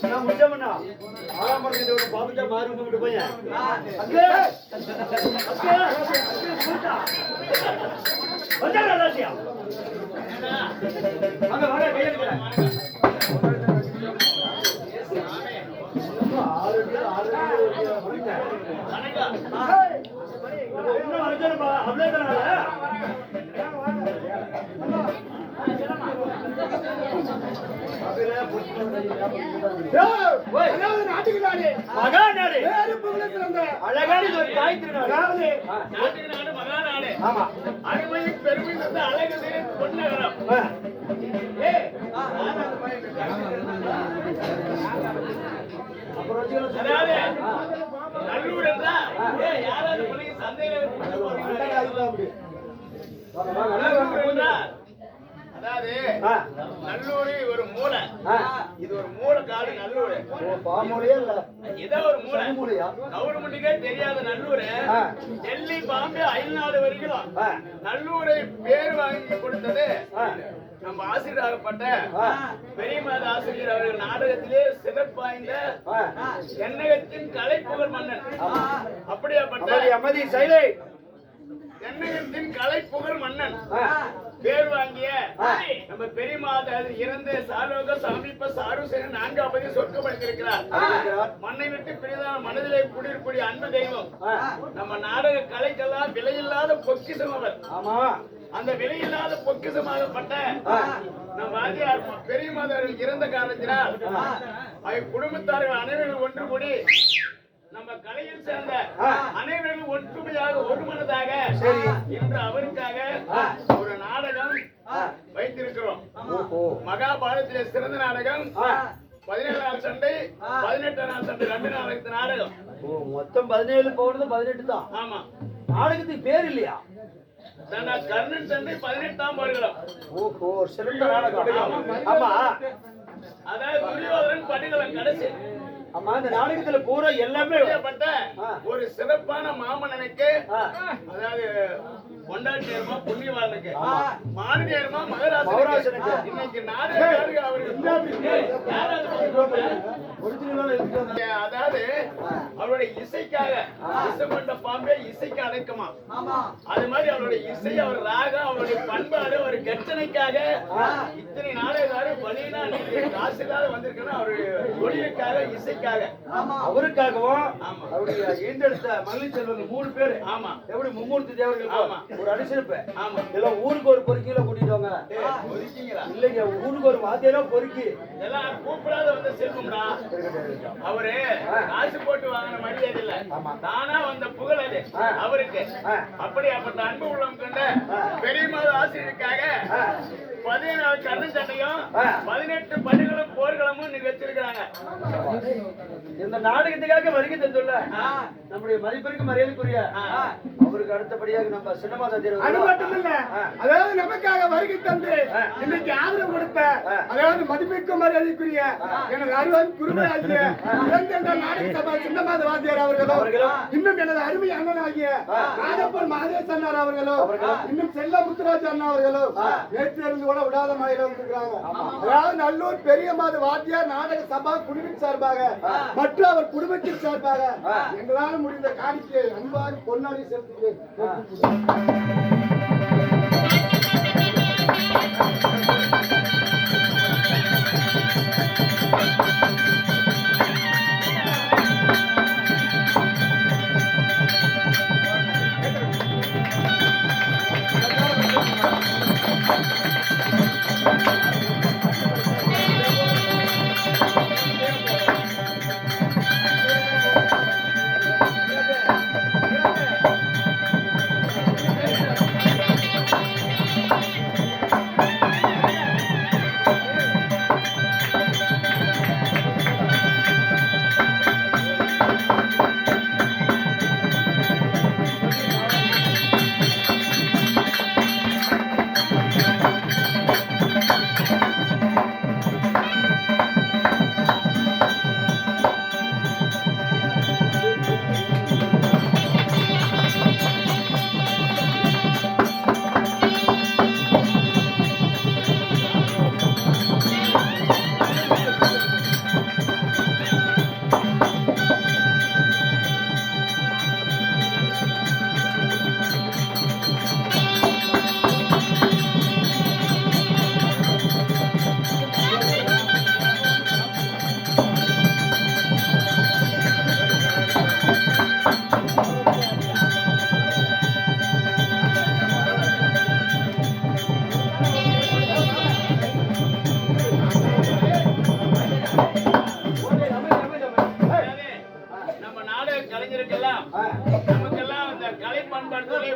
நான் முடிச்சவனா ஆறாமரத்துல ஒரு பாபுஜா மாறுங்க விட்டு போயேன் அக்கே அக்கே கூட்டா வந்தாடா ராசியா அங்க வாடா கையில எடுக்கறேன் நல்லூர் என்றா யாராவது சந்தேகம் அதாவது நல்லூரு ஒரு மூளை இது ஒரு மூளை காடு நல்லூரு பாமூலையா இல்ல ஏதோ ஒரு மூளை கவர்மெண்ட்டுக்கே தெரியாத நல்லூரு டெல்லி பாம்பே அயல்நாடு வரைக்கும் நல்லூரை பேர் வாங்கி கொடுத்தது நம்ம ஆசிரியராகப்பட்ட பெரியமாத ஆசிரியர் அவர்கள் நாடகத்திலே சிறப்பாய்ந்த எண்ணகத்தின் கலைப்புகழ் மன்னன் அப்படியாப்பட்ட அமதி சைலை எண்ணகத்தின் கலைப்புகழ் மன்னன் பேர் வாங்கிய நம்ம பெரியமாத இறந்த சாலோக சமீப சாருசேன 4வது சொர்க்கப்படுத்திருக்கிறார். மண்ணை விட்டு பிரிதான மனதிலே குடியிருக்கூடிய அன்பு தெய்வம் நம்ம நாடக கலைக்கெல்லாம் விலையில்லாத பொக்கிஷம் அவர். ஆமா, அந்த விலையில்லாத பொக்கிஷமாகப்பட்ட நம்ம வாத்தியார் பெரியமாதவர்கள் இறந்த காரணத்தினால் குடும்பத்தார்கள் அனைவரும் ஒன்று கூடி நம்ம கலையில் சேர்ந்த அனைவரும் ஒற்றுமையாக ஒரு மனதாக இன்று அவருக்காக ஒரு நாடகம் வைத்திருக்கிறோம். மகாபாரதத்திலே சிறந்த நாடகம் 17 சண்டை 18 சண்டை 2 நாடகத்து நாடகம். மொத்தம் 17 போடுறது 18 தான். ஆமா, நாடகத்துக்கு பேர் இல்லையா? கர்ணன் சண்டை 18ஆம் வருடம். ஓஹோ, சிறந்த நாடகம். ஆமா, அதாவது துரியோதனன் படுகளம் கடைசி. ஆமா, இந்த நாடகத்துல பூரா எல்லாமே ஒரு சிறப்பான மாமன்னனுக்கு, அதாவது கொண்டாட்டியர்மா புண்ணியவாளனுக்கு, மாநிலமா மகராசனுக்கு இன்னைக்கு நாடகம் அதாவது அவருடைய இசைக்காக இசைமண்ட பாம்பே இசைக்கு அடக்கமா. அது மாதிரி அவருடைய இசை, அவர் ராக, அவருடைய பண்பாடு, அவர் கெட்டனைக்காக இத்தனை நாடகாரு பலினா காசுக்காக வந்திருக்கணும். அவருடைய தொழிலுக்காக இசைக்காக அவருக்காகவும் அவருடைய ஈண்டெடுத்த மகிழ்ச்சி செல்வங்க 3 பேரு. ஆமா, எப்படி மும்மூர்த்தி தேவர்கள் ஒரு அடிச்சிருப்ப. ஆமா, எல்லாம் ஊருக்கு ஒரு பொறுக்கில கூட்டிட்டு வாங்க. இல்லைங்க, ஊருக்கு ஒரு வாத்தியாரோ பொறுக்கி எல்லாம் கூப்பிடாத வந்த செல்வம்டா. அவரு காசு போட்டு வாங்கின மரியாதை இல்ல, தானா வந்த புகழ் அது அவருக்கு. அப்படியாப்பட்ட அன்பு உள்ளம் கொண்ட பெரியமாத ஆசிரியருக்காக 17 கர்ணன் சண்டையும் 18 படுகளும் போர்களும் இன்னைக்கு வச்சிருக்காங்க. இந்த நாடகத்துக்காக வருகை தந்துள்ள நம்முடைய மதிப்பிற்கு மரியாதைக்குரிய அவருக்கு அடுத்தபடியாக நம்ம சின்னமாதா தேவர். அது மட்டும் இல்ல, அதாவது நமக்காக வருகை தந்து இன்னைக்கு ஆதரவு கொடுத்த, அதாவது மதிப்பிற்கு மரியாதைக்குரிய எனது அருவன் குருமை ஆகிய நாடக சபா சின்னமாத வாத்தியார் அவர்களும், இன்னும் எனது அருமை அண்ணன் ஆகிய ராஜப்பூர் மகதேஷ் அண்ணார் அவர்களும், இன்னும் செல்ல முத்துராஜ் அண்ணா அவர்களும் நேற்றிலிருந்து கூட விடாத மழையில வந்திருக்கிறாங்க. அதாவது நல்லூர் பெரியமாத வாத்தியார் நாடக சபா குழுவின் சார்பாக மற்றும் அவர் குடும்பத்தின் சார்பாக எங்களால் முடிந்த காணிக்கை அன்பாக பொன்னாடி செலுத்துகிறேன்.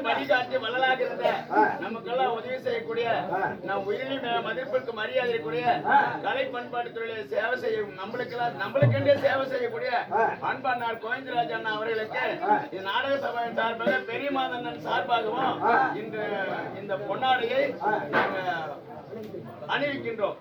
வழிகாட்டி வள்ளலாக இருந்த நமக்கெல்லாம் உதவி செய்யக்கூடிய நம் உயிரின் மதிப்பிற்கு மரியாதைக்குரிய கலை பண்பாட்டு துறையில சேவை செய்யும் நம்மளுக்கென்றே சேவை செய்யக்கூடிய அன்பானார் கோவிந்தராஜ் அண்ணா அவர்களுக்கு இந்த நாடக சபையின் சார்பாக பெரிய மாதண்ணன் சார்பாகவும் இன்று இந்த பொன்னாடையை நாங்கள் அணிவிக்கின்றோம்.